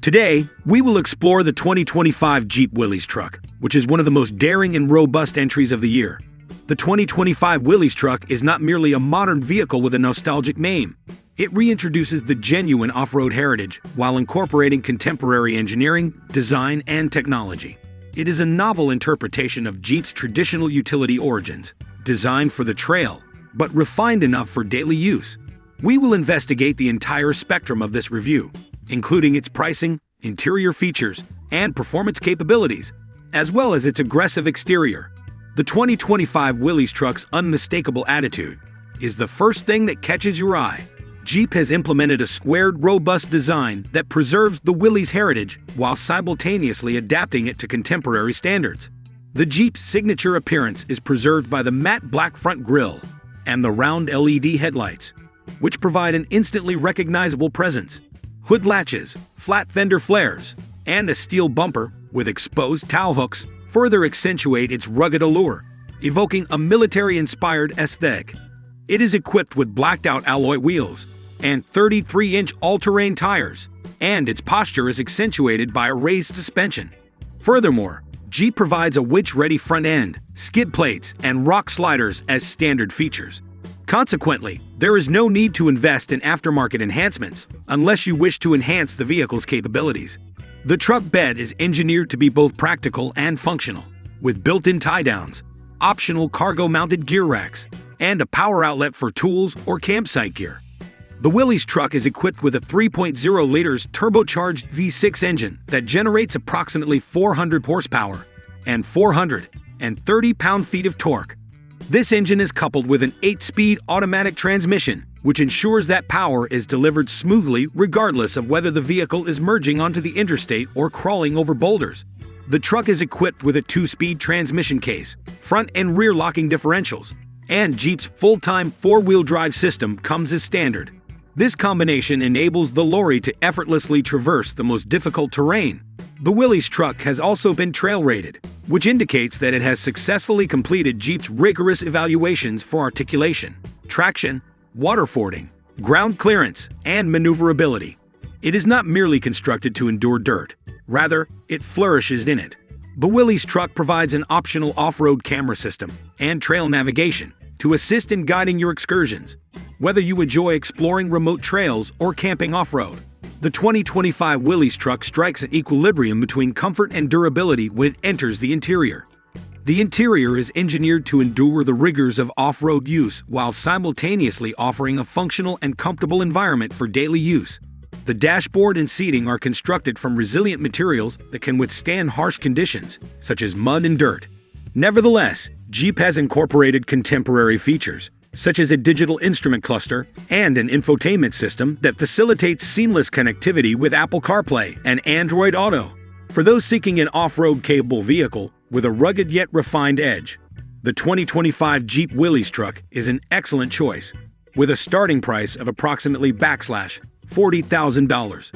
Today, we will explore the 2025 Jeep Willys truck, which is one of the most daring and robust entries of the year. The 2025 Willys truck is not merely a modern vehicle with a nostalgic name. It reintroduces the genuine off-road heritage while incorporating contemporary engineering, design, and technology. It is a novel interpretation of Jeep's traditional utility origins, designed for the trail, but refined enough for daily use. We will investigate the entire spectrum of this review, including its pricing, interior features, and performance capabilities, as well as its aggressive exterior. The 2025 Willys truck's unmistakable attitude is the first thing that catches your eye. Jeep has implemented a squared, robust design that preserves the Willys heritage while simultaneously adapting it to contemporary standards. The Jeep's signature appearance is preserved by the matte black front grille and the round LED headlights, which provide an instantly recognizable presence. Hood latches, flat fender flares, and a steel bumper with exposed tow hooks further accentuate its rugged allure, evoking a military-inspired aesthetic. It is equipped with blacked-out alloy wheels and 33-inch all-terrain tires, and its posture is accentuated by a raised suspension. Furthermore, Jeep provides a winch-ready front end, skid plates, and rock sliders as standard features. Consequently, there is no need to invest in aftermarket enhancements unless you wish to enhance the vehicle's capabilities. The truck bed is engineered to be both practical and functional, with built-in tie-downs, optional cargo-mounted gear racks, and a power outlet for tools or campsite gear. The Willys truck is equipped with a 3.0 liters turbocharged V6 engine that generates approximately 400 horsepower and 430 pound-feet of torque. This engine is coupled with an 8-speed automatic transmission, which ensures that power is delivered smoothly regardless of whether the vehicle is merging onto the interstate or crawling over boulders. The truck is equipped with a 2-speed transmission case, front and rear locking differentials, and Jeep's full-time 4-wheel drive system comes as standard. This combination enables the lorry to effortlessly traverse the most difficult terrain. The Willys truck has also been trail-rated, which indicates that it has successfully completed Jeep's rigorous evaluations for articulation, traction, waterfording, ground clearance, and maneuverability. It is not merely constructed to endure dirt, rather, it flourishes in it. The Willys truck provides an optional off-road camera system and trail navigation to assist in guiding your excursions, whether you enjoy exploring remote trails or camping off-road. The 2025 Willys truck strikes an equilibrium between comfort and durability when it enters the interior. The interior is engineered to endure the rigors of off-road use while simultaneously offering a functional and comfortable environment for daily use. The dashboard and seating are constructed from resilient materials that can withstand harsh conditions, such as mud and dirt. Nevertheless, Jeep has incorporated contemporary features, such as a digital instrument cluster and an infotainment system that facilitates seamless connectivity with Apple CarPlay and Android Auto. For those seeking an off-road capable vehicle with a rugged yet refined edge, the 2025 Jeep Willys truck is an excellent choice, with a starting price of approximately $40,000.